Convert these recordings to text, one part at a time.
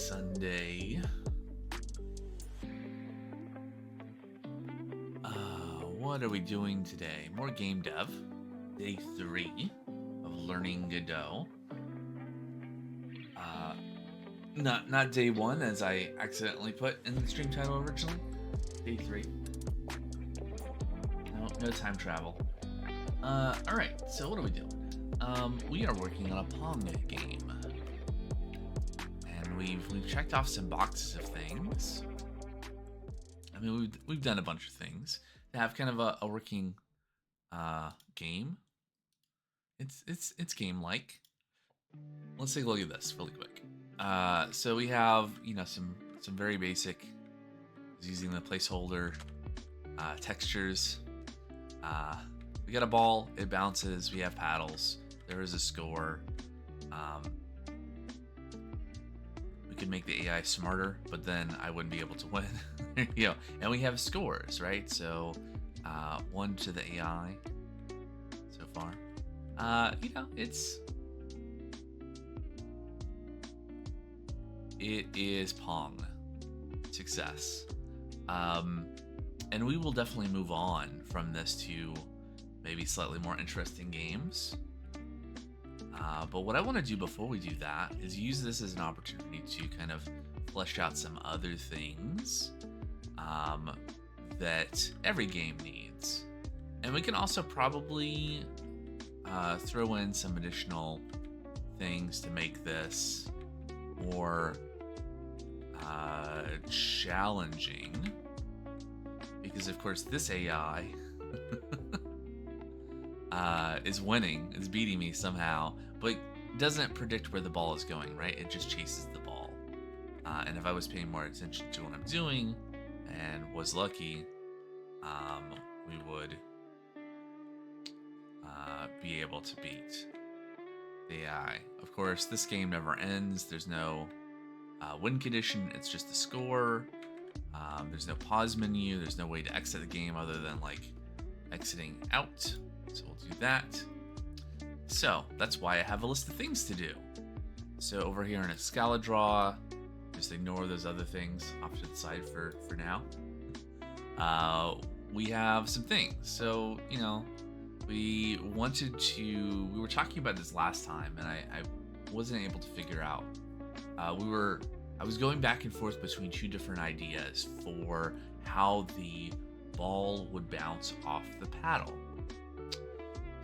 Sunday. What are we doing today? More game dev. Day 3 of learning Godot. Not day 1 as I accidentally put in the stream title originally. Day 3. No time travel. Alright, so what are we doing? We are working on a Pong game. And we've checked off some boxes of things. I mean, we've done a bunch of things to have kind of a working game. It's game-like. Let's take a look at this really quick. So we have, some very basic, using the placeholder textures. We got a ball, it bounces, we have paddles, there is a score. We could make the AI smarter, but then I wouldn't be able to win. And we have scores, right? So 1 to the AI so far. It is Pong. Success. And we will definitely move on from this to maybe slightly more interesting games. But what I want to do before we do that is use this as an opportunity to kind of flesh out some other things that every game needs. And we can also probably throw in some additional things to make this more challenging. Because of course this AI is winning, is beating me somehow, but doesn't predict where the ball is going, right? It just chases the ball. And if I was paying more attention to what I'm doing and was lucky, we would be able to beat the AI. Of course, this game never ends. There's no win condition. It's just a score. There's no pause menu. There's no way to exit the game other than like exiting out. So we'll do that. So that's why I have a list of things to do. So over here in a Scala draw, just ignore those other things off to the side for now. We have some things. So, we were talking about this last time and I wasn't able to figure out. I was going back and forth between two different ideas for how the ball would bounce off the paddle.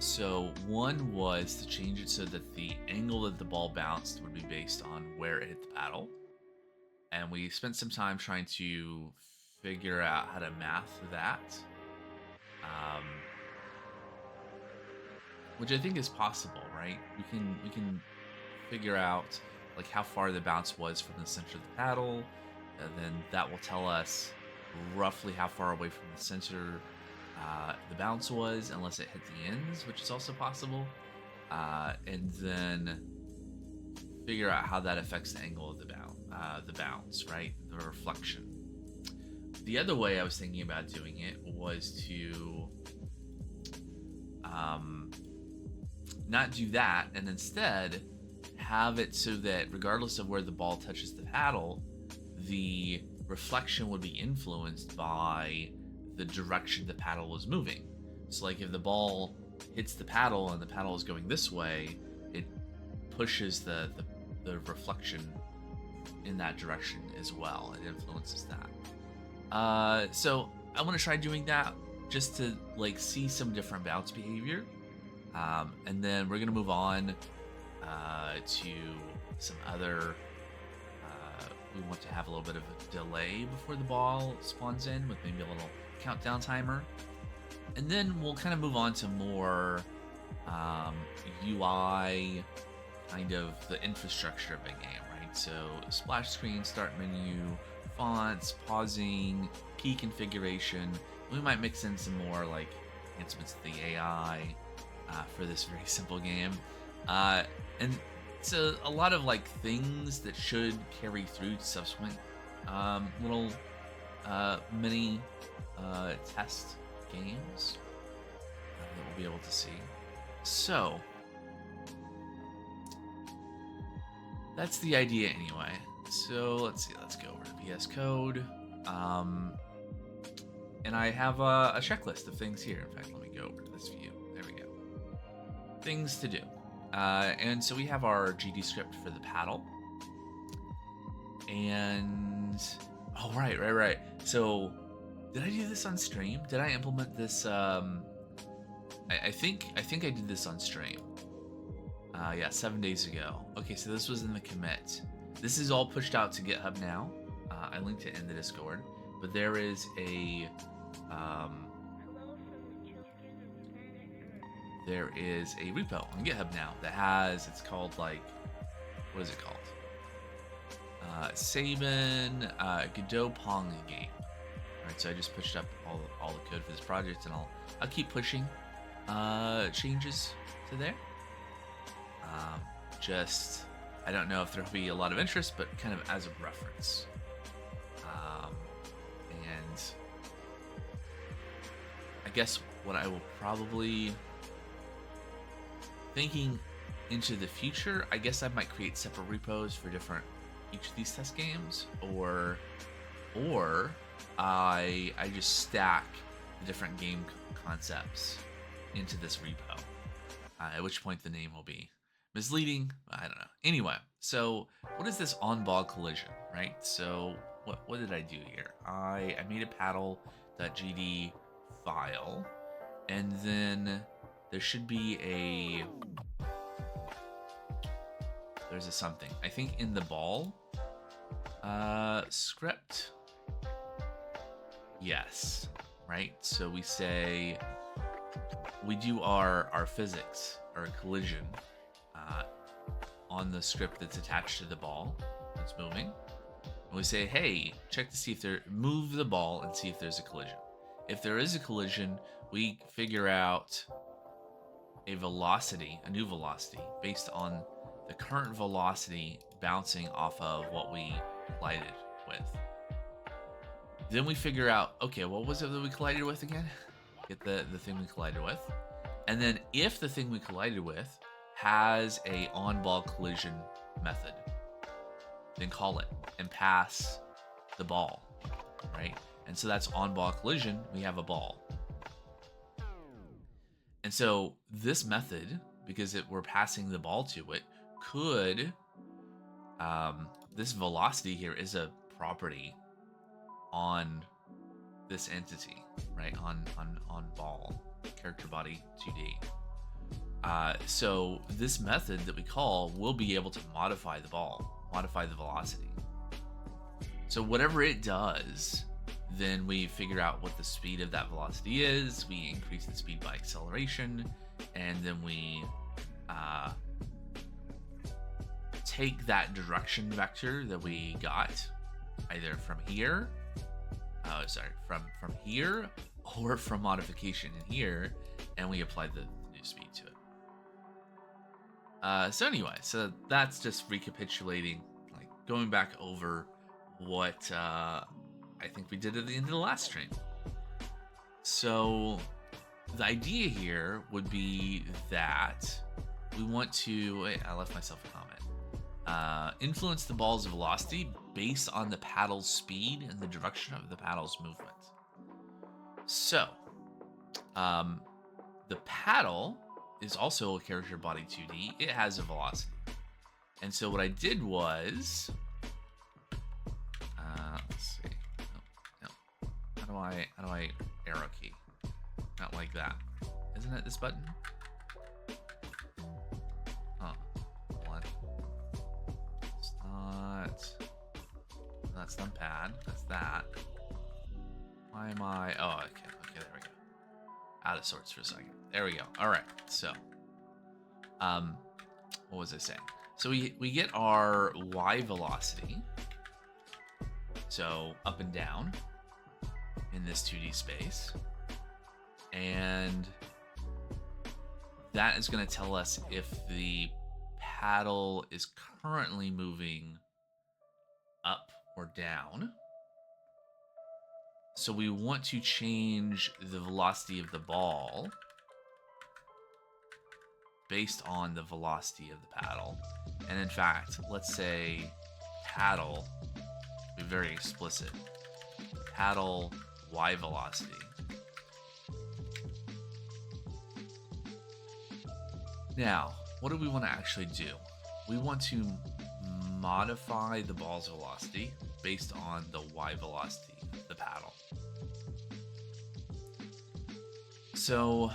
So one was to change it so that the angle that the ball bounced would be based on where it hit the paddle. And we spent some time trying to figure out how to math that. Which I think is possible, right? We can figure out like how far the bounce was from the center of the paddle, and then that will tell us roughly how far away from the center the bounce was, unless it hit the ends, which is also possible. And then figure out how that affects the angle of the bounce, right? The reflection. The other way I was thinking about doing it was to not do that, and instead have it so that regardless of where the ball touches the paddle, the reflection would be influenced by the direction the paddle was moving. So like if the ball hits the paddle and the paddle is going this way, it pushes the reflection in that direction as well. It influences that. So I want to try doing that just to like see some different bounce behavior. And then we're gonna move on to some other. We want to have a little bit of a delay before the ball spawns in with maybe a little countdown timer, and then we'll kind of move on to more UI, kind of the infrastructure of a game, right? So splash screen, start menu, fonts, pausing, key configuration. We might mix in some more like enhancements to the AI for this very simple game, and so a lot of like things that should carry through to subsequent little mini test games that we'll be able to see. So that's the idea anyway. So let's see. Let's go over to VS Code. And I have a checklist of things here. In fact, let me go over to this view. There we go. Things to do. And so we have our GD script for the paddle. And oh, right. So did I do this on stream? Did I implement this? I think I did this on stream. Yeah, 7 days ago. Okay, so this was in the commit. This is all pushed out to GitHub now. I linked it in the Discord, but there is a repo on GitHub now that has, it's called like, what is it called? Sabin Godot Pong game. Alright, so I just pushed up all the code for this project, and I'll keep pushing changes to there. Just, I don't know if there'll be a lot of interest, but kind of as a reference. And I guess what I will probably, thinking into the future, I guess I might create separate repos for each of these test games, or I just stack the different game concepts into this repo. At which point the name will be misleading. I don't know. Anyway, so what is this on-ball collision, right? So what did I do here? I made a paddle.gd file, and then there should be there's a something. I think in the ball script. Yes, right? So we say, we do our physics, or collision, on the script that's attached to the ball that's moving. And we say, hey, check to see if move the ball and see if there's a collision. If there is a collision, we figure out a velocity, a new velocity, based on the current velocity bouncing off of what we collided with. Then we figure out, okay, what was it that we collided with again? Get the thing we collided with. And then if the thing we collided with has a on-ball collision method, then call it and pass the ball, right? And so that's on-ball collision, we have a ball. And so this method, because we're passing the ball to it, could, this velocity here is a property on this entity, right? On ball, character body 2D. So this method that we call will be able to modify the ball, modify the velocity. So whatever it does, then we figure out what the speed of that velocity is. We increase the speed by acceleration, and then we take that direction vector that we got either from here, from here, or from modification in here, and we apply the new speed to it. So anyway, so that's just recapitulating, like going back over what I think we did at the end of the last stream. So the idea here would be that we want to, wait, I left myself a comment. Influence the ball's velocity based on the paddle's speed and the direction of the paddle's movement. So, the paddle is also a character body 2D. It has a velocity. And so what I did was, let's see. No. How do I arrow key? Not like that. Isn't it this button? Oh, what? It's not. That's numpad. That's that. Why am I? Oh, okay, there we go. Out of sorts for a second. There we go. All right. So, what was I saying? So we get our y velocity. So up and down in this 2D space, and that is going to tell us if the paddle is currently moving up or down. So we want to change the velocity of the ball based on the velocity of the paddle. And in fact, let's say paddle, to be very explicit, paddle y velocity. Now, what do we want to actually do? We want to modify the ball's velocity based on the y velocity of the paddle. So,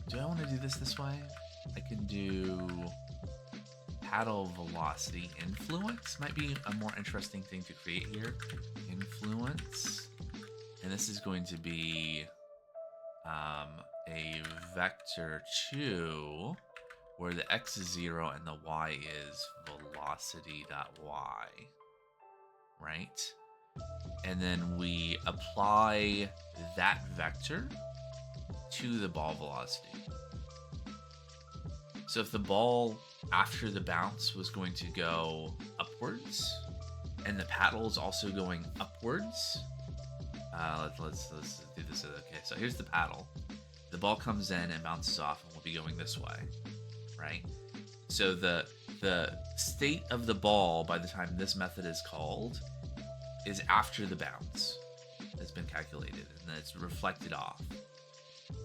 do I want to do this way? I can do paddle velocity influence. Might be a more interesting thing to create here. Influence. And this is going to be a vector 2 where the x is 0 and the y is velocity.y, right? And then we apply that vector to the ball velocity. So if the ball after the bounce was going to go upwards and the paddle is also going upwards, let's do this. Okay, so here's the paddle. The ball comes in and bounces off and will be going this way, right? So the state of the ball by the time this method is called is after the bounce has been calculated, and then it's reflected off.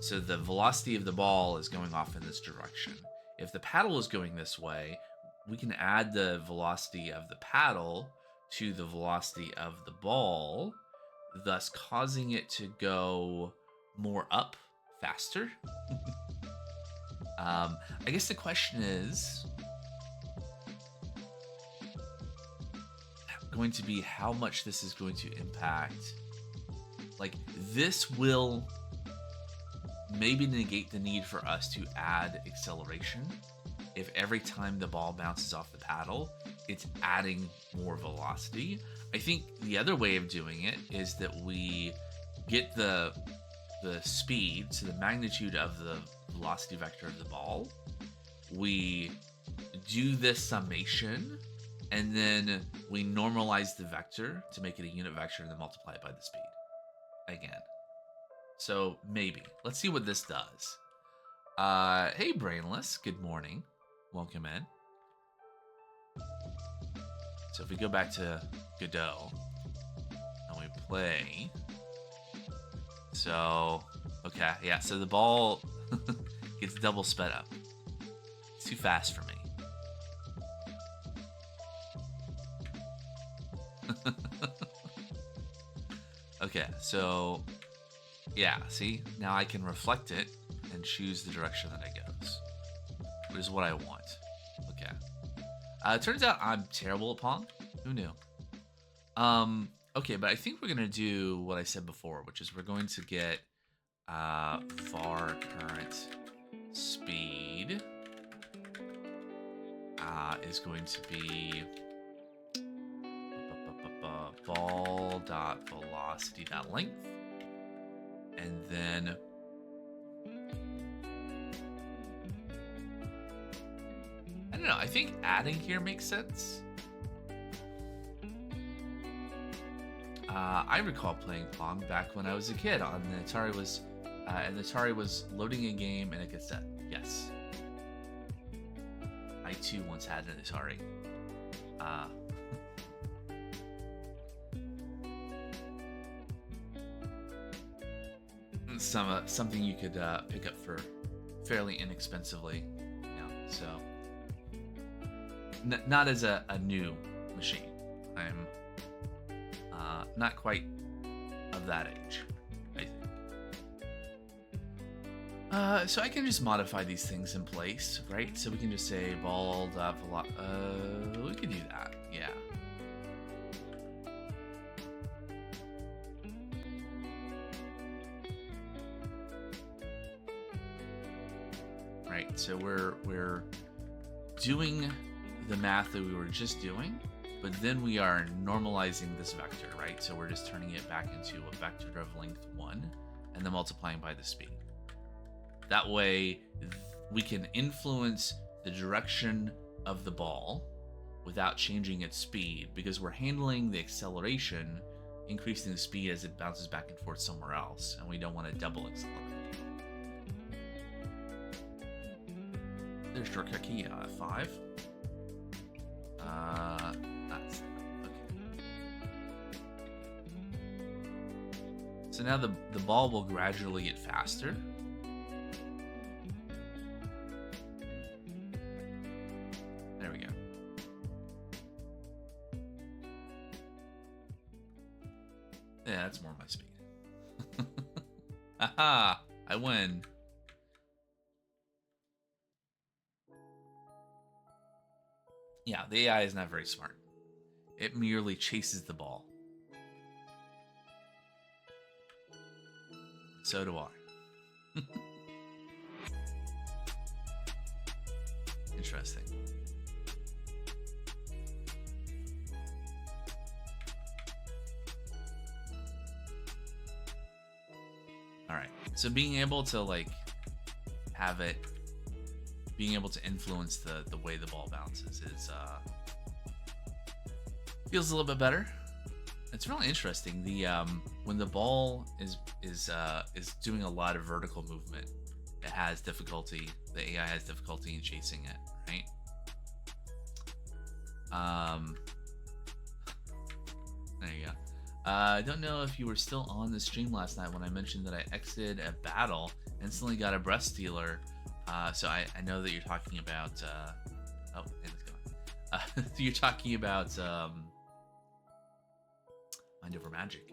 So the velocity of the ball is going off in this direction. If the paddle is going this way, we can add the velocity of the paddle to the velocity of the ball, thus causing it to go more up faster. I guess the question is going to be how much this is going to impact. Like, this will maybe negate the need for us to add acceleration if every time the ball bounces off the paddle, it's adding more velocity. I think the other way of doing it is that we get the speed, so the magnitude of the velocity vector of the ball. We do this summation, and then we normalize the vector to make it a unit vector and then multiply it by the speed again. So maybe. Let's see what this does. Hey, Brainless. Good morning. Welcome in. So if we go back to Godot and we play. So, okay. Yeah, so the ball gets double sped up. It's too fast for me. Okay, so yeah, see? Now I can reflect it and choose the direction that it goes, which is what I want. Okay. It turns out I'm terrible at Pong. Who knew? Okay, but I think we're going to do what I said before, which is we're going to get var current speed is going to be ball.velocity.length. And then I don't know, I think adding here makes sense. I recall playing Pong back when I was a kid on the Atari and the Atari was loading a game and it gets set. Yes. I too once had an Atari. Something you could pick up for fairly inexpensively, so not as a new machine. I'm not quite of that age, I think. So I can just modify these things in place, right? So we can just say we could do that, yeah. Right, so we're doing the math that we were just doing, but then we are normalizing this vector, right? So we're just turning it back into a vector of length 1 and then multiplying by the speed. That way we can influence the direction of the ball without changing its speed, because we're handling the acceleration, increasing the speed as it bounces back and forth somewhere else, and we don't want to double accelerate. There's shortcut key 5. That's So now the ball will gradually get faster. There we go. Yeah, that's more my speed. Aha! I win. Yeah, the AI is not very smart. It merely chases the ball. So do I. Interesting. All right. So being able to like have it, being able to influence the way the ball bounces is feels a little bit better. It's really interesting. The when the ball is doing a lot of vertical movement, it has difficulty. The AI has difficulty in chasing it, right? There you go. I don't know if you were still on the stream last night when I mentioned that I exited a battle, instantly got a breath stealer. So I know that you're talking about. Oh, hey, let's go. You're talking about Mind Over Magic,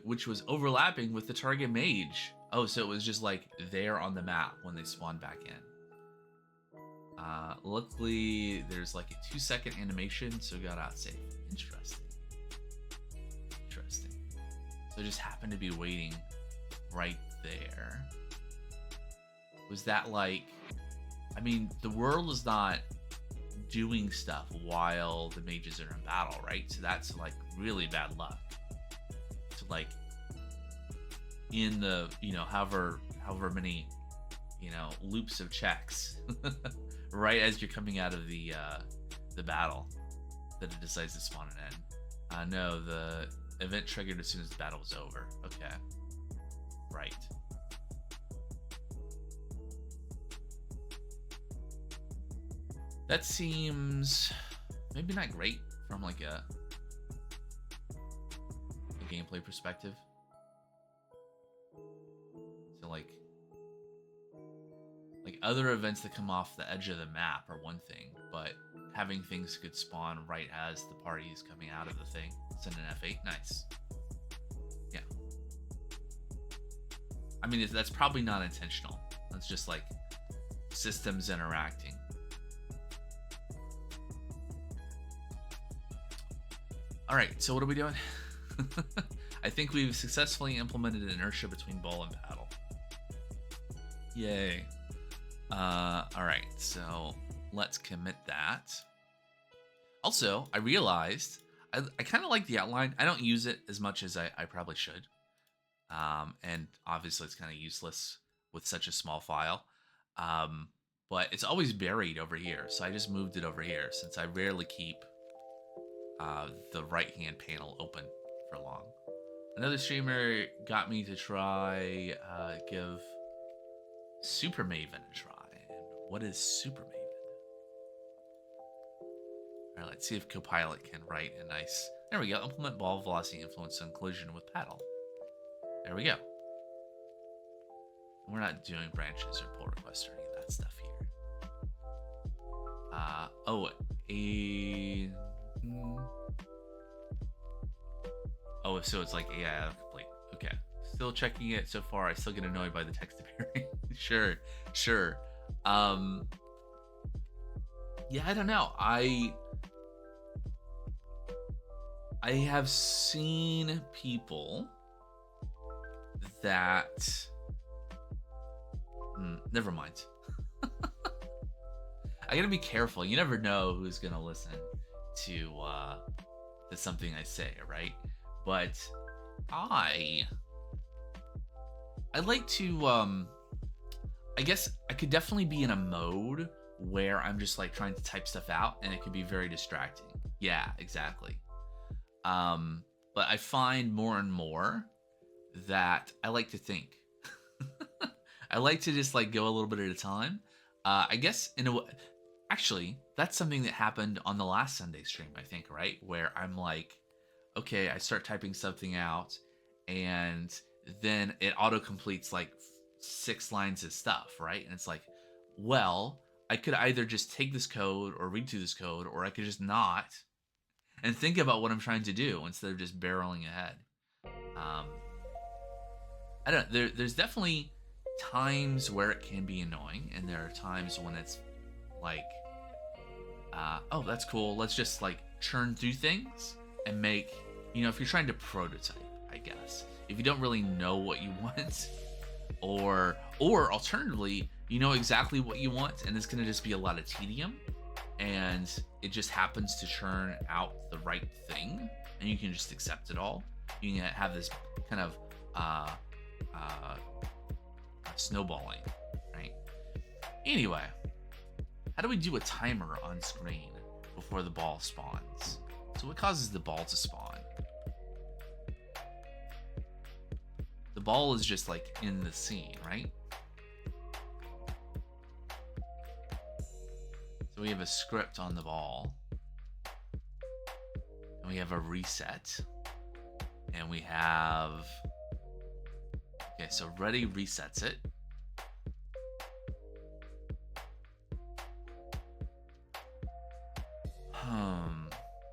which was overlapping with the target mage. Oh, so it was just like there on the map when they spawned back in. Luckily, there's like a 2-second animation, so got out safe. Interesting. Interesting. So just happened to be waiting right there. Was that like... I mean, the world is not doing stuff while the mages are in battle, right? So that's like really bad luck. So like in the, you know, however many, you know, loops of checks, right as you're coming out of the battle, that it decides to spawn an end. No, the event triggered as soon as the battle was over. Okay, right. That seems maybe not great from like a gameplay perspective. So like other events that come off the edge of the map are one thing, but having things could spawn right as the party is coming out of the thing. Send an F8, nice. Yeah. I mean, that's probably not intentional. That's just like systems interacting. All right, so what are we doing? I think we've successfully implemented inertia between ball and paddle. Yay. All right, so let's commit that. Also, I realized I kind of like the outline. I don't use it as much as I probably should. And obviously it's kind of useless with such a small file. But it's always buried over here, so I just moved it over here since I rarely keep the right-hand panel open for long. Another streamer got me to try give Super Maven a try. And what is Super Maven? All right, let's see if Copilot can write a nice... There we go. Implement ball velocity influence and collision with paddle. There we go. We're not doing branches or pull requests or any of that stuff here. Oh, so it's like AI autocomplete. Okay. Still checking it so far. I still get annoyed by the text appearing. Sure. Yeah, I don't know. I have seen people that never mind. I gotta be careful. You never know who's gonna listen to something I say, right? But I like to I guess I could definitely be in a mode where I'm just like trying to type stuff out and it could be very distracting. Yeah, exactly. But I find more and more that I like to think. I like to just like go a little bit at a time. I guess in a way, actually, that's something that happened on the last Sunday stream, I think, right? Where I'm like, okay, I start typing something out and then it auto completes like 6 lines of stuff, right? And it's like, well, I could either just take this code or read through this code, or I could just not and think about what I'm trying to do instead of just barreling ahead. Um, I don't know. There's definitely times where it can be annoying, and there are times when it's like, oh, that's cool. Let's just like churn through things and make, if you're trying to prototype, I guess, if you don't really know what you want, or alternatively, you know exactly what you want, and it's gonna just be a lot of tedium, and it just happens to churn out the right thing, and you can just accept it all. You can have this kind of uh, snowballing, right? Anyway, how do we do a timer on screen before the ball spawns? So what causes the ball to spawn? The ball is just like in the scene, right? So we have a script on the ball, and we have a reset, and we have, okay, so ready resets it.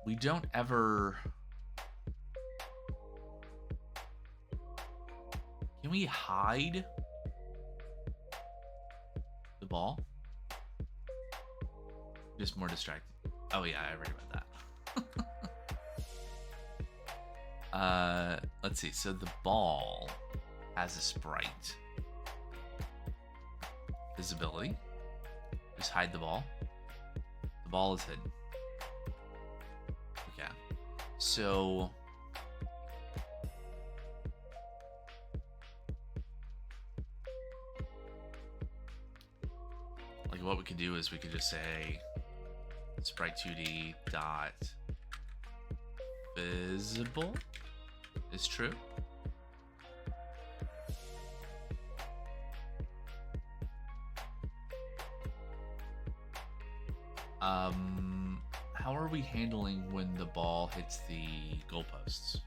We don't ever, can we hide the ball? Just more distracted. Oh yeah, I read about that. Let's see. So the ball has a sprite. Visibility. Just hide the ball. The ball is hidden. Okay. So like what we could do is we could just say sprite 2D dot visible is true. How are we handling when the ball hits the goalposts?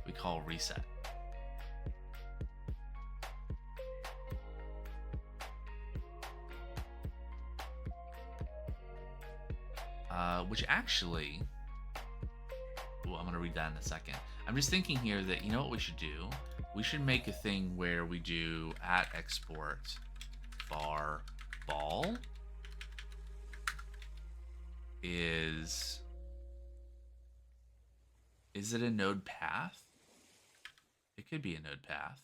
We call reset. Which actually, well, I'm going to read that in a second. I'm just thinking here that, you know what we should do? We should make a thing where we do @export bar ball is it a node path? It could be a node path.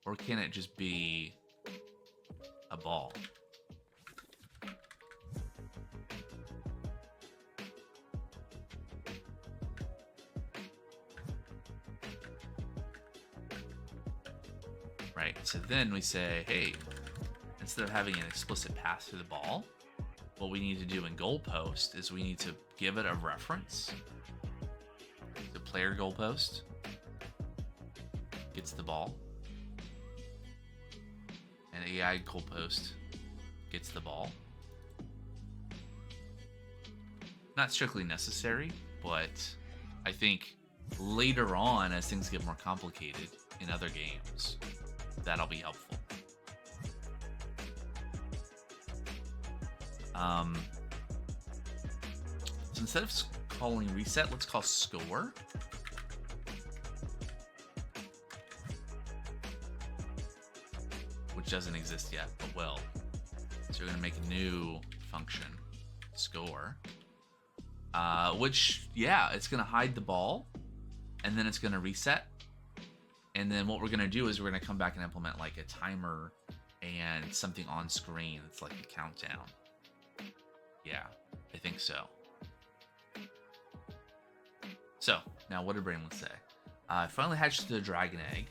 Or can it just be a ball? Right, so then we say, hey, instead of having an explicit path to the ball, what we need to do in goalpost is we need to give it a reference. The player goalpost gets the ball. And AI goalpost gets the ball. Not strictly necessary, but I think later on, as things get more complicated in other games, that'll be helpful. So instead of calling reset, let's call score. Which doesn't exist yet, but will. So we're going to make a new function, score. Which, yeah, it's going to hide the ball, and then it's going to reset. And then what we're going to do is we're going to come back and implement like a timer and something on screen that's like a countdown. Yeah, I think so. So, now what did Brainless say? I finally hatched the dragon egg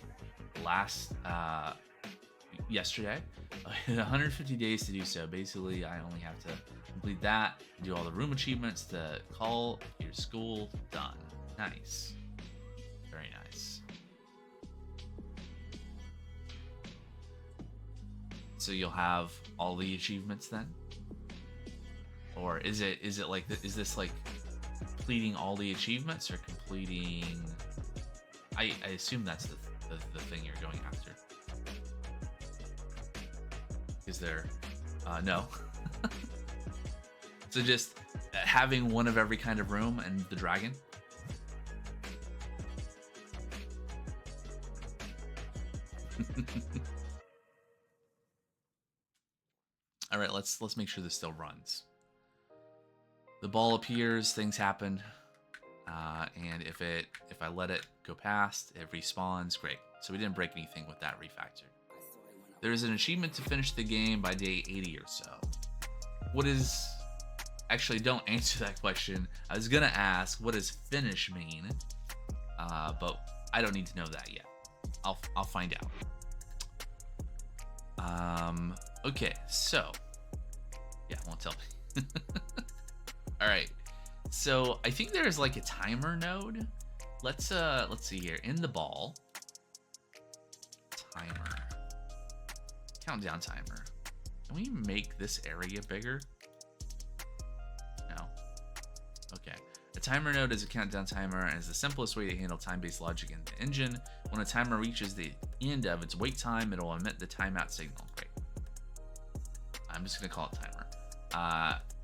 yesterday. 150 days to do so. Basically, I only have to complete that, do all the room achievements, the call your school, done. Nice. Very nice. So you'll have all the achievements then? Or is it like, is this like completing all the achievements or completing... I assume that's the thing you're going after. Is there... no. So just having one of every kind of room and the dragon? All right, let's make sure this still runs. The ball appears, things happen, and if I let it go past, it respawns. Great. So we didn't break anything with that refactor. There is an achievement to finish the game by day 80 or so. What is... Actually, don't answer that question. I was gonna ask, what does finish mean? But I don't need to know that yet. I'll find out. Okay, so yeah, won't tell me. All right, so I think there's like a timer node. Let's see here in the ball. Timer, countdown timer. Can we make this area bigger? No. Okay. A timer node is a countdown timer and is the simplest way to handle time-based logic in the engine. When a timer reaches the end of its wait time, it will emit the timeout signal. Great. I'm just gonna call it timer.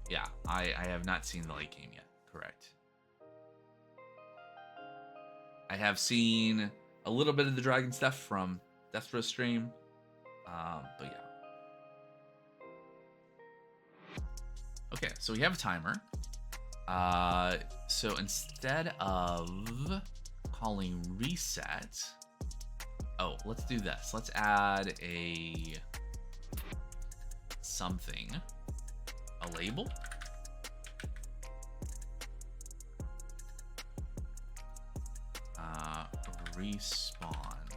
Yeah, I have not seen the late game yet. Correct. I have seen a little bit of the dragon stuff from Death Row stream, but yeah. Okay, so we have a timer. So instead of calling reset, oh, let's do this. Let's add a something, a label. Respawn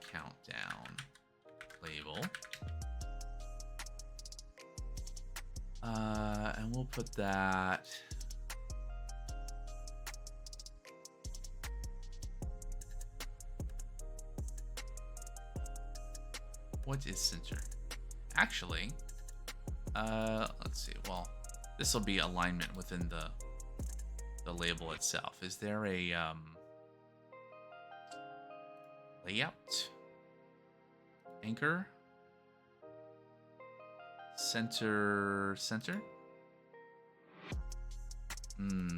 countdown label. And we'll put that what is center? Actually, let's see. Well, this will be alignment within the label itself. Is there a layout? Anchor? Center?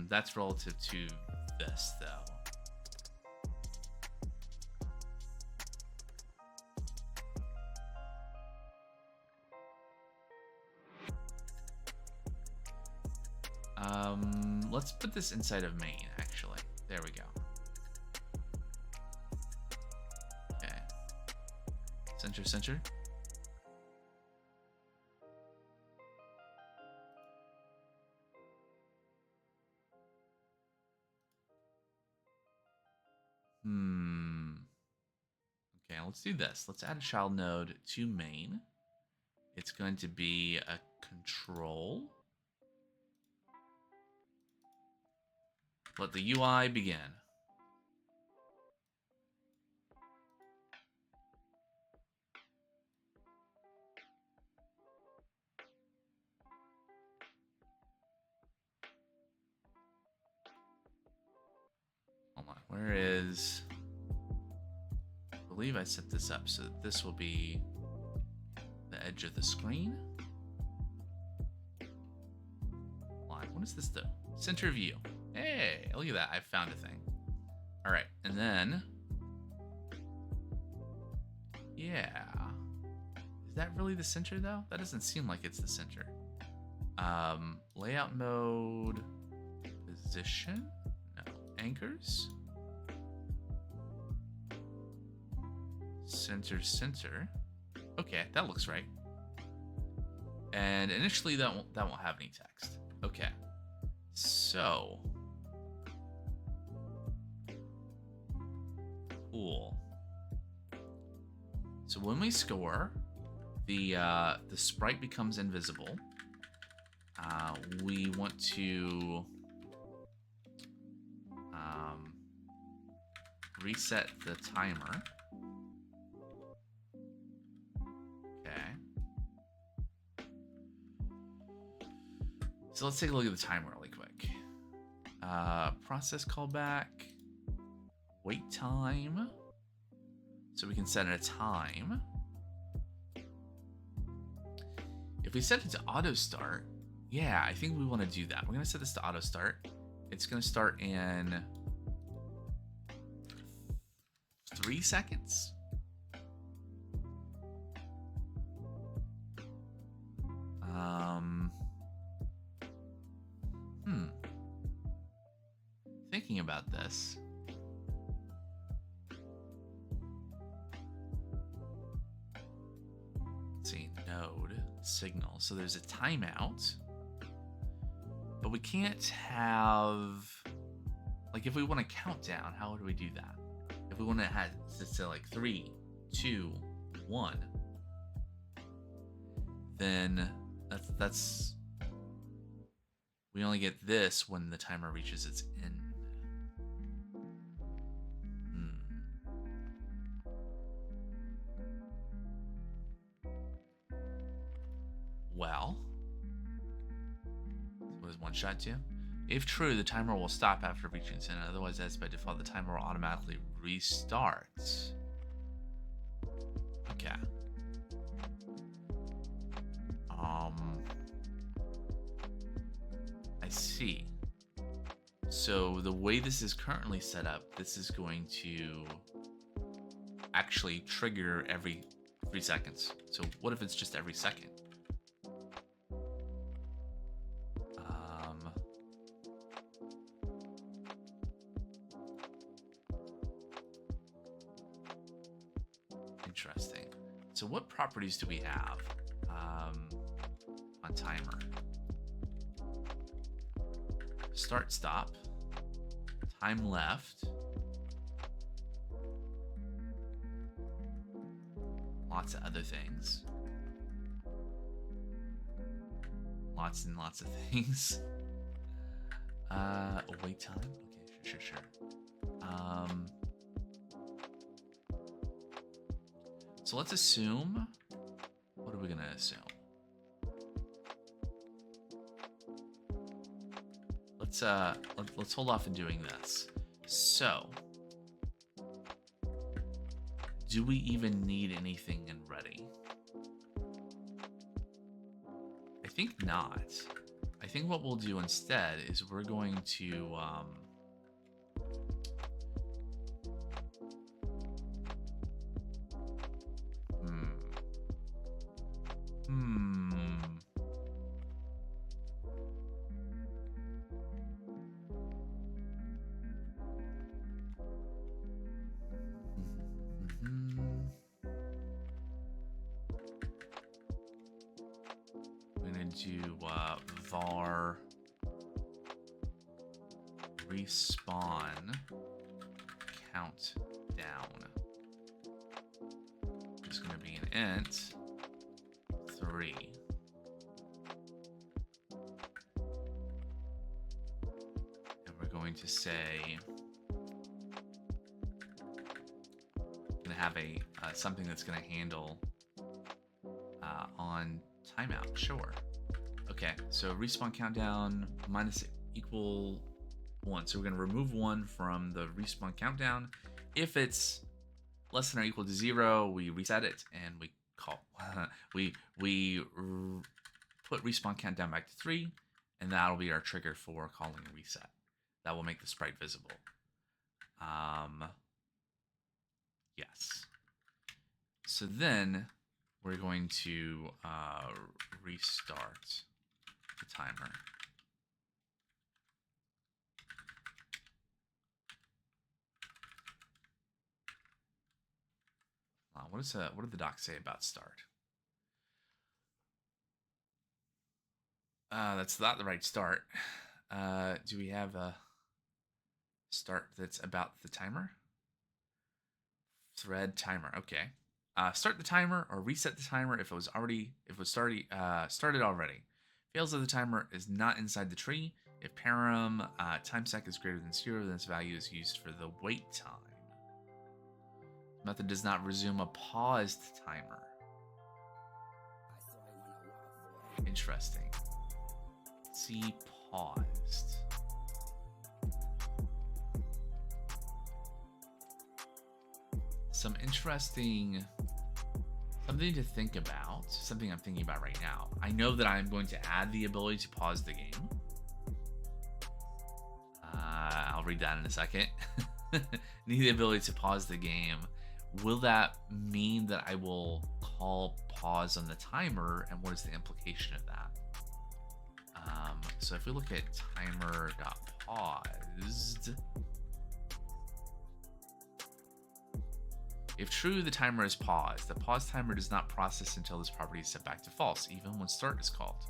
That's relative to this, though. Let's put this inside of main, actually. There we go. Okay. Center. Okay, let's do this. Let's add a child node to main. It's going to be a control. Let the UI begin. Hold on, where is... I believe I set this up so that this will be the edge of the screen. Hold on, what does this do? Center view. Hey, look at that. I found a thing. All right, and then... Yeah. Is that really the center, though? That doesn't seem like it's the center. Layout mode... Position? No. Anchors? Center. Okay, that looks right. And initially, that won't have any text. Okay. So... Cool. So when we score, the sprite becomes invisible. We want to reset the timer. So let's take a look at the timer really quick. Process callback, wait time. So we can set a time. If we set it to auto start, yeah, I think we want to do that. We're going to set this to auto start. It's going to start in 3 seconds. Thinking about this. Let's see, node, signal. So there's a timeout. But we can't have, like, if we want to count down, how would we do that? If we want to have to say like 3, 2, 1, then that's we only get this when the timer reaches its end. Well, what does one shot do? If true, the timer will stop after reaching its end. Otherwise, as by default, the timer will automatically restart. Okay. I see. So the way this is currently set up, this is going to actually trigger every 3 seconds. So what if it's just every second? Interesting. So what properties do we have on timer? Start, stop, time left, lots of other things, lots and lots of things. Wait time. Okay, sure. So let's assume. What are we gonna assume? Let's hold off on doing this. So, do we even need anything in ready? I think not. I think what we'll do instead is we're going to do var respawn countdown. It's going to be an int 3. And we're going to say we're going to have a something that's going to handle on timeout. Sure. Okay, so respawn countdown minus equal 1. So we're going to remove 1 from the respawn countdown. If it's less than or equal to 0, we reset it and we call we put respawn countdown back to 3, and that'll be our trigger for calling reset. That will make the sprite visible. Yes. So then we're going to restart the timer. What did the doc say about start? That's not the right start. Do we have a start that's about the timer? Thread timer. Okay. Start the timer or reset the timer if it was started already. Fails if the timer is not inside the tree. If param timesec is greater than 0, then its value is used for the wait time. Method does not resume a paused timer. Interesting. see paused. Some interesting, something to think about, something I'm thinking about right now. I know that I'm going to add the ability to pause the game. I'll read that in a second. Need the ability to pause the game. Will that mean that I will call pause on the timer, and what is the implication of that? So if we look at timer.paused, if true, the timer is paused. The pause timer does not process until this property is set back to false, even when start is called.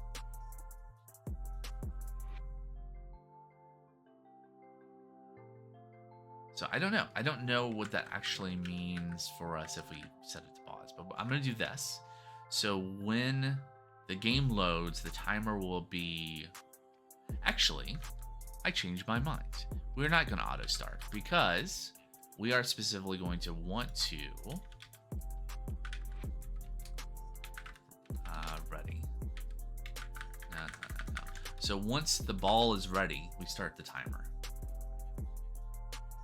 So I don't know. I don't know what that actually means for us if we set it to pause, but I'm going to do this. So when the game loads, the timer will be... Actually, I changed my mind. We're not going to auto start because we are specifically going to want to... ready. No. So once the ball is ready, we start the timer.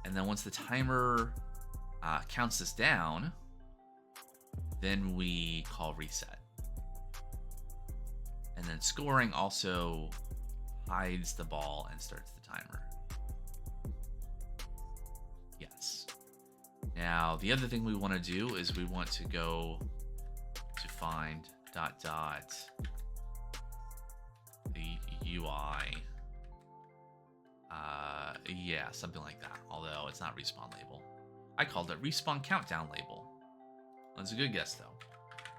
And then once the timer counts us down, then we call reset. And then scoring also hides the ball and starts the timer. Yes. Now, the other thing we want to do is we want to go to find ... the UI. Yeah, something like that. Although it's not respawn label. I called it respawn countdown label. That's a good guess though.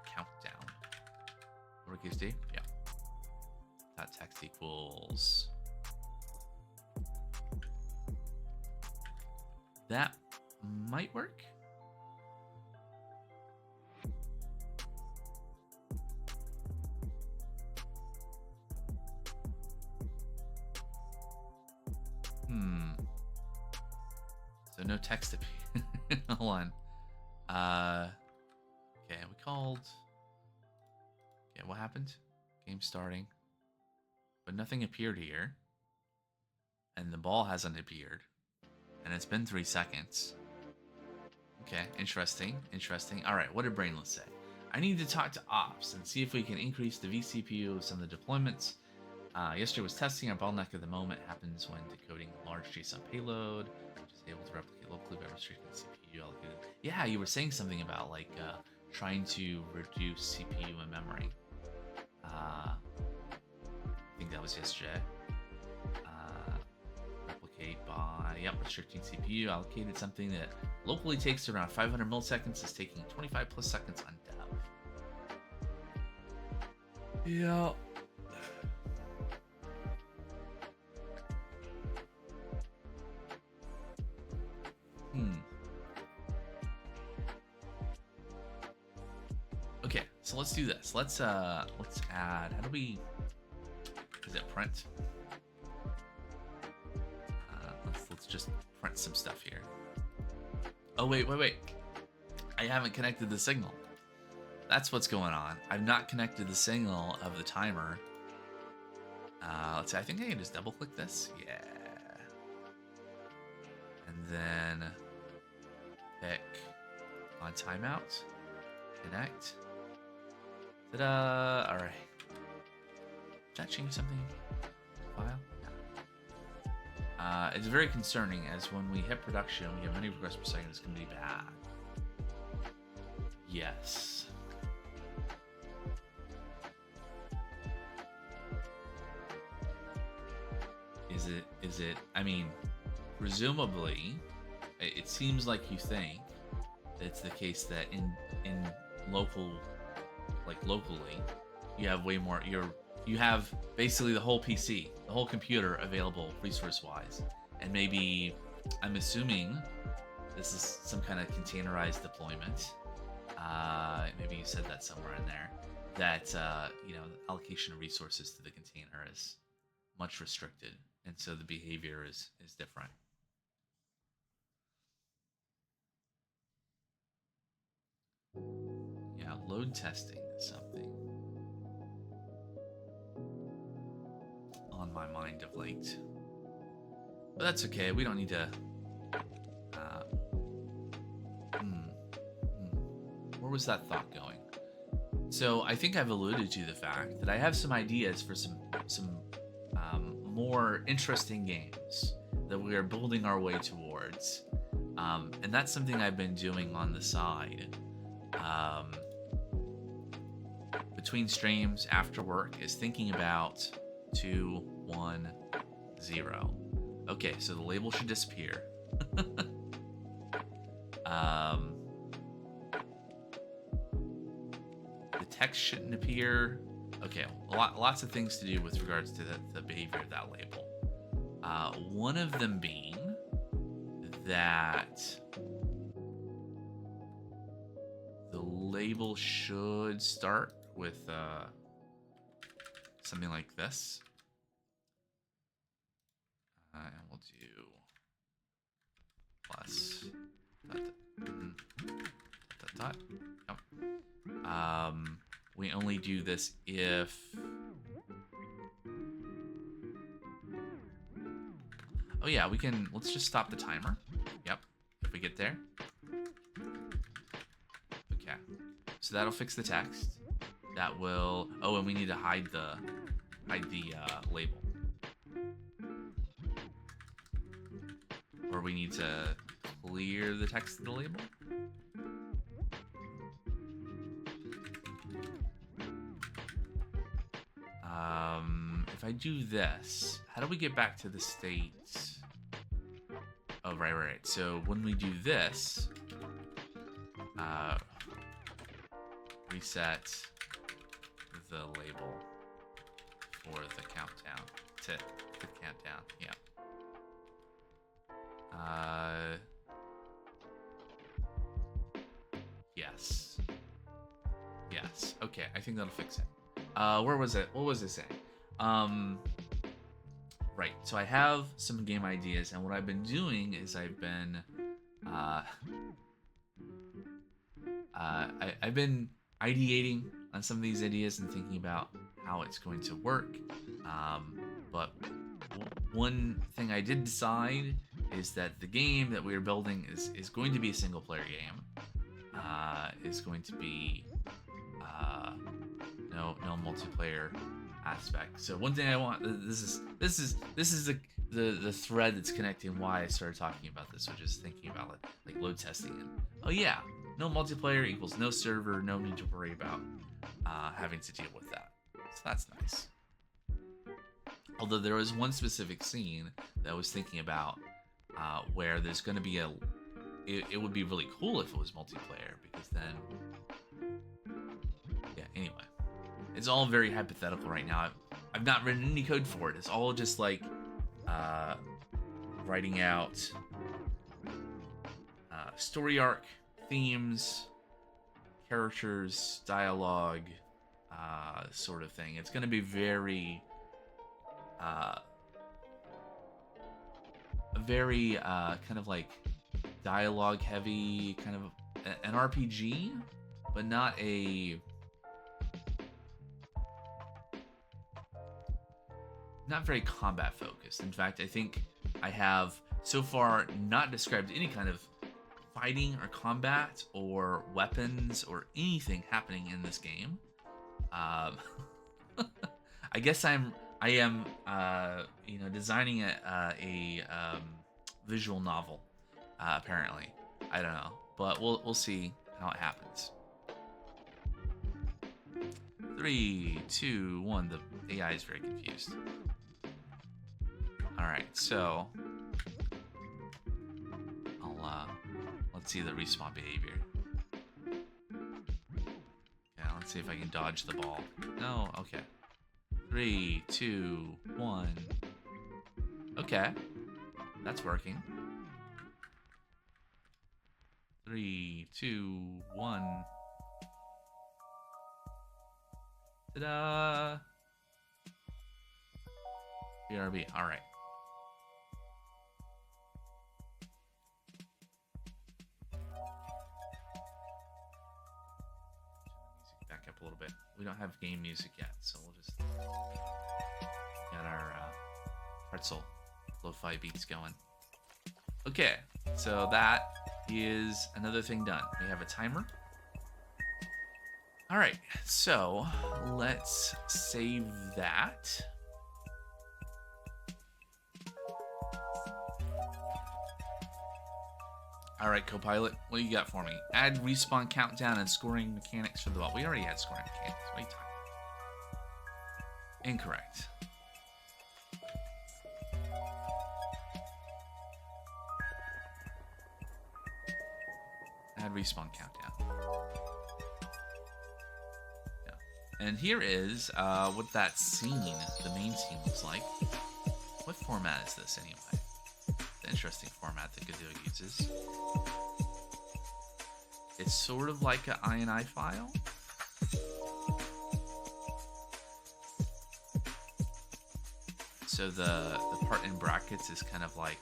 Countdown. Lowercase d? Yeah. Dot text equals. That might work. So no text appear. Hold on. Okay, we called. Okay, what happened? Game starting. But nothing appeared here. And the ball hasn't appeared. And it's been 3 seconds. Okay, interesting. Alright, what did Brainless say? I need to talk to Ops and see if we can increase the vCPU of some of the deployments. Yesterday was testing. Our bottleneck at the moment happens when decoding a large JSON payload, which is able to replicate locally by restricting the CPU allocated. Yeah, you were saying something about like trying to reduce CPU and memory. I think that was yesterday. Replicate by, restricting CPU allocated, something that locally takes around 500 milliseconds is taking 25 plus seconds on dev. Yeah. Okay, so let's do this. Let's add, how do we, is it print? Let's just print some stuff here. Oh, wait. I haven't connected the signal. That's what's going on. I've not connected the signal of the timer. Let's see, I think I can just double click this. Yeah. And then pick on timeout, connect. Ta-da! All right. Did that change something? File? No. It's very concerning as when we hit production, we have many requests per second. It's going to be bad. Yes. Is it? I mean, presumably, it seems like you think that it's the case that in locally, you have way more. You have basically the whole PC, the whole computer available resource-wise, and maybe I'm assuming this is some kind of containerized deployment. Maybe you said that somewhere in there. That the allocation of resources to the container is much restricted, and so the behavior is different. Yeah, load testing is something. on my mind of late. But that's okay. We don't need to. Where was that thought going? So I think I've alluded to the fact that I have some ideas for some more interesting games that we are building our way towards, and that's something I've been doing on the side. Between streams after work is thinking about 2, 1, 0. Okay, so the label should disappear. The text shouldn't appear. Okay, lots of things to do with regards to the behavior of that label. One of them being that the label should start with something like this. And we'll do plus dot. Yep. We only do this if oh yeah, we can, let's just stop the timer. Yep, if we get there. Okay, so that'll fix the text. That will, oh, and we need to hide the label. Or we need to clear the text of the label. If I do this, how do we get back to the state? Oh, right. So when we do this, reset the label for the countdown to the countdown. Yeah. Yes. Okay, I think that'll fix it. Where was it? What was it saying? Right. So I have some game ideas, and what I've been doing is I've been ideating on some of these ideas and thinking about how it's going to work. But one thing I did decide is that the game that we are building is going to be a single player game. Is going to be no multiplayer aspect. So one thing I want, this is the thread that's connecting why I started talking about this, which is thinking about it, like load testing, and oh yeah, no multiplayer equals no server, no need to worry about having to deal with that. So that's nice. Although there was one specific scene that I was thinking about where there's going to be it would be really cool if it was multiplayer, because then yeah, anyway, it's all very hypothetical right now. I've not written any code for it. It's all just like writing out story arc, themes, characters, dialogue, sort of thing. It's going to be very kind of like dialogue heavy, kind of an RPG, but not very combat focused. In fact, I think I have so far not described any kind of fighting or combat or weapons or anything happening in this game. I guess I am designing a visual novel. Apparently, I don't know, but we'll see how it happens. 3, 2, 1. The AI is very confused. All right, so let's see the respawn behavior. Yeah, let's see if I can dodge the ball. No, okay. 3, 2, 1. Okay, that's working. 3, 2, 1. Ta-da! BRB. All right. Back up a little bit. We don't have game music yet, so we'll just Got our pretzel lo-fi beats going. Okay, so that is another thing done. We have a timer. All right, so let's save that. All right, Copilot, what do you got for me? Add respawn countdown and scoring mechanics for the ball. We already had scoring mechanics. What are you talking about? Incorrect. Add respawn countdown. Yeah. And here is what that scene, the main scene, looks like. What format is this anyway? The interesting format that Godot uses. It's sort of like an INI file. So the part in brackets is kind of like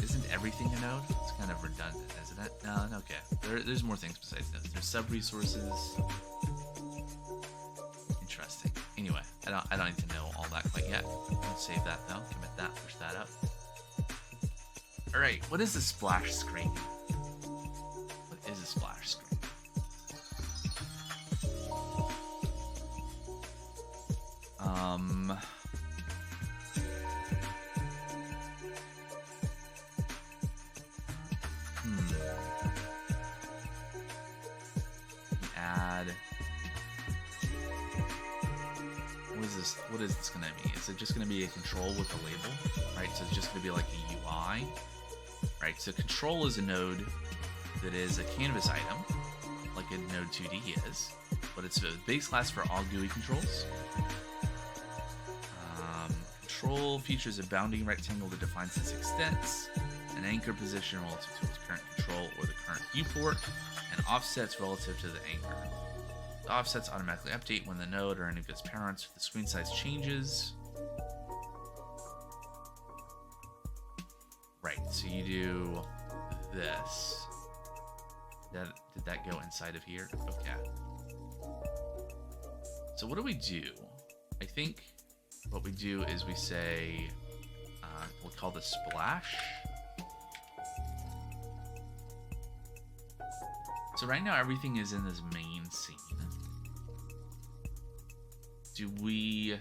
isn't everything a node? It's kind of redundant, isn't it? No, okay. There's more things besides nodes. There's sub resources. Interesting. Anyway, I don't need to know all that quite yet. Let's save that though. Commit that. Push that up. All right. What is the splash screen? What is a splash screen? Add. What is this gonna be? Is it just gonna be a control with a label? Right, so it's just gonna be like a UI. Right, so control is a node that is a canvas item, like a node 2D is, but it's a base class for all GUI controls. Control features a bounding rectangle that defines its extents, an anchor position relative to its current control or the current viewport, and offsets relative to the anchor. The offsets automatically update when the node or any of its parents with the screen size changes. Right, so you do this. Did that go inside of here? Okay. So what do we do? I think what we do is we say, we'll call this splash. So right now everything is in this main scene. Do we...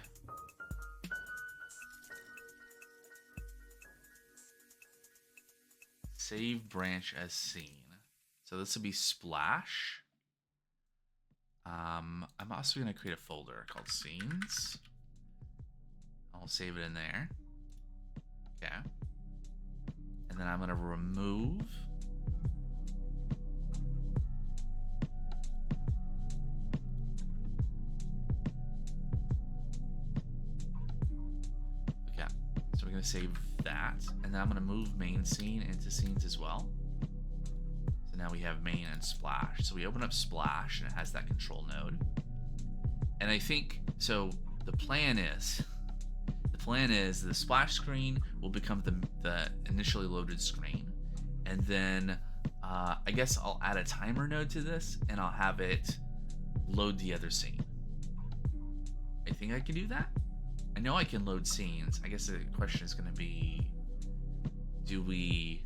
save branch as scene? So this will be splash. I'm also going to create a folder called scenes. I'll save it in there. Okay. And then I'm going to remove. Okay. So we're going to save that. And then I'm going to move main scene into scenes as well. So now we have main and splash. So we open up splash and it has that control node. And I think, so the plan is the splash screen will become the initially loaded screen, and then I guess I'll add a timer node to this and I'll have it load the other scene. I think I can do that. I know I can load scenes. I guess the question is going to be, do we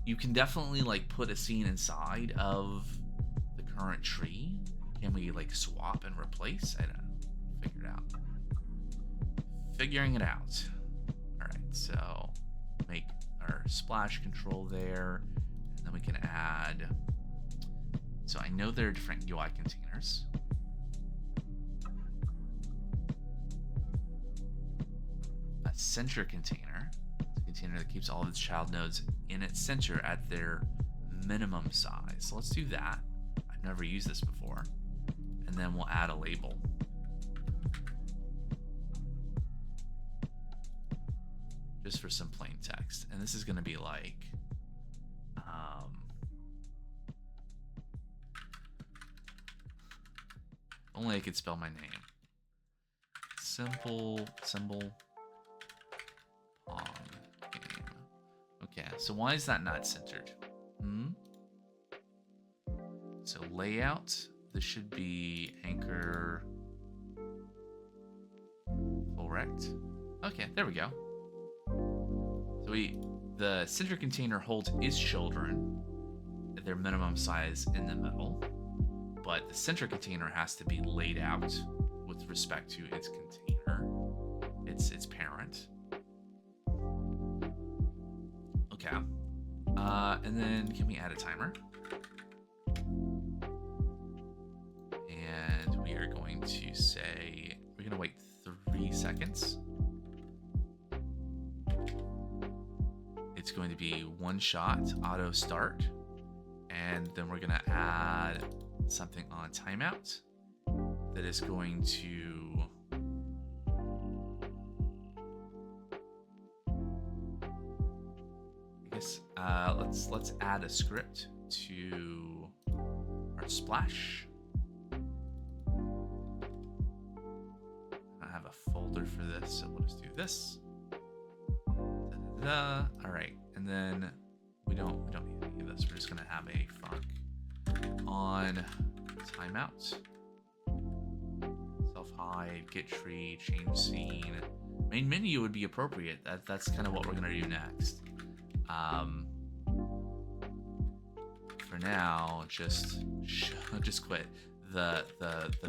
you can definitely like put a scene inside of the current tree. Can we like swap and replace? I don't know. Figure it out. Figuring it out. All right, so make our splash control there, and then we can add. So I know there are different UI containers. A center container, it's a container that keeps all of its child nodes in its center at their minimum size. So let's do that. I've never used this before. And then we'll add a label. Just for some plain text. And this is going to be like, only I could spell my name. Simple symbol Pong game. Okay, so why is that not centered? So layout, this should be anchor correct? Okay, there we go. So the center container holds its children at their minimum size in the middle, but the center container has to be laid out with respect to its container, its parent. Okay. And then can we add a timer? And we are going to say, we're going to wait 3 seconds. It's going to be one shot, auto start. And then we're going to add something on timeout that is going to let's add a script to our splash. I have a folder for this, so we'll just do this. All right, and then we don't need any of this. We're just gonna have a func on timeout, self hide, get tree, change scene. Main menu would be appropriate. That's kind of what we're gonna do next. For now, just quit the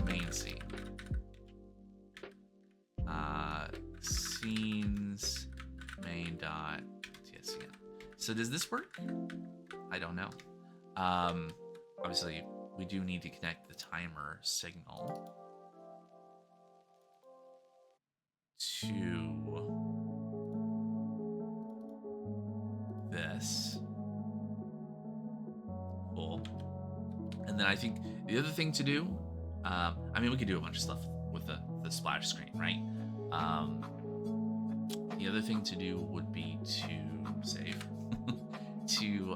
main scene. Scenes main dot tscn. So does this work? I don't know. Obviously, we do need to connect the timer signal to this. Cool. And then I think the other thing to do, I mean, we could do a bunch of stuff with the splash screen, right? The other thing to do would be to save, two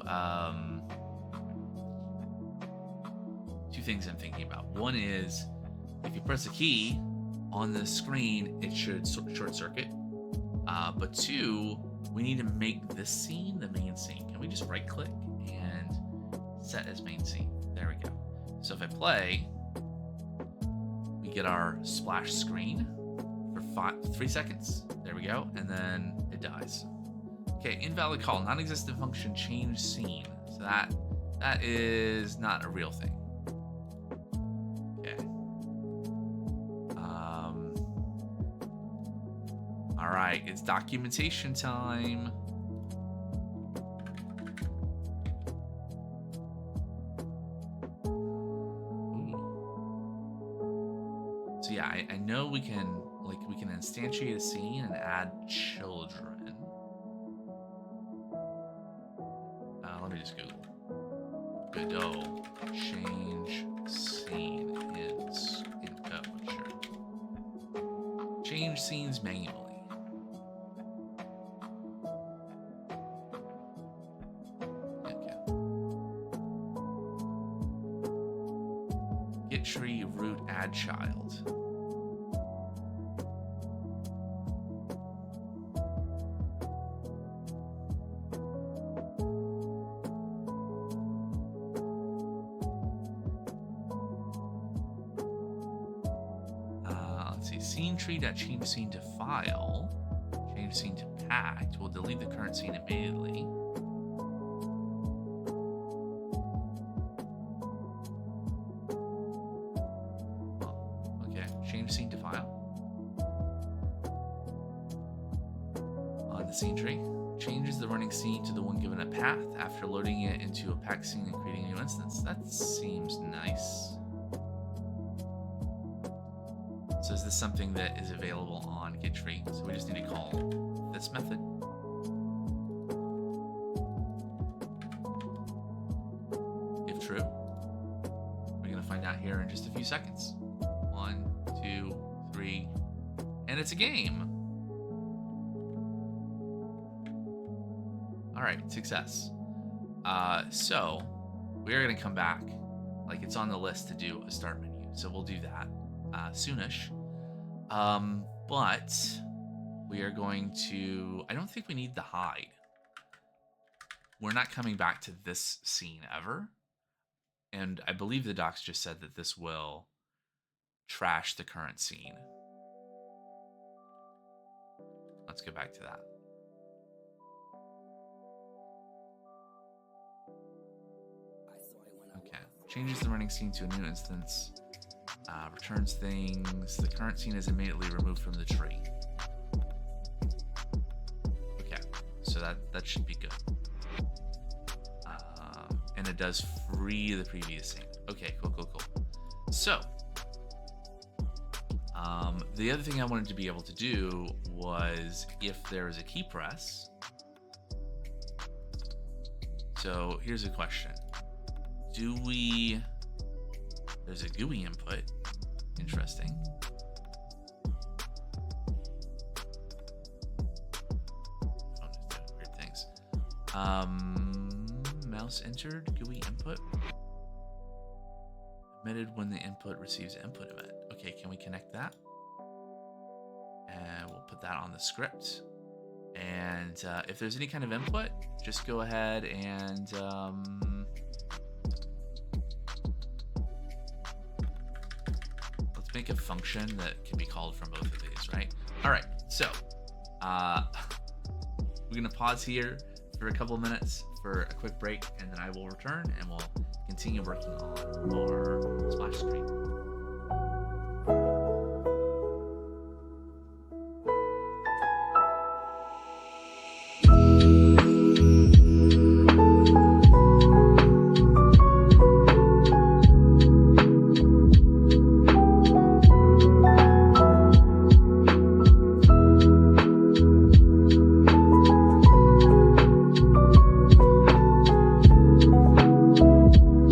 things I'm thinking about. One is, if you press a key on the screen, it should short circuit. But two, we need to make this scene the main scene. Can we just right click and set as main scene? There we go. So if I play, we get our splash screen for 3 seconds. There we go. And then it dies. Okay, invalid call, non-existent function, change scene. So that is not a real thing. Okay. All right, it's documentation time. So yeah, I know we can instantiate a scene and add children. Let me just Google Godot change scene in code. Sure. Change scenes manually. Okay. Get tree root add child. Change scene to file, change scene to packed. We'll delete the current scene immediately. Okay, change scene to file. On the scene tree, changes the running scene to the one given a path after loading it into a packed scene and creating a new instance. That seems nice. So is this something that is available on getTree? So we just need to call this method. If true, we're going to find out here in just a few seconds. 1, 2, 3, and it's a game. All right, success. So we're going to come back. Like, it's on the list to do a start menu. So we'll do that soonish. But we are going to, I don't think we need the hide. We're not coming back to this scene ever. And I believe the docs just said that this will trash the current scene. Let's go back to that. Okay, changes the running scene to a new instance. Returns things. The current scene is immediately removed from the tree. Okay, so that should be good. And it does free the previous scene. Okay, cool. So, the other thing I wanted to be able to do was if there is a key press. So here's a question. There's a GUI input. Interesting. Phone is doing weird things. Mouse entered GUI input. Emitted when the input receives input event. Okay, can we connect that? And we'll put that on the script. And if there's any kind of input, just go ahead and let's make a function that can be called from both of these, right? All right, so we're gonna pause here for a couple minutes for a quick break, and then I will return and we'll continue working on our splash screen.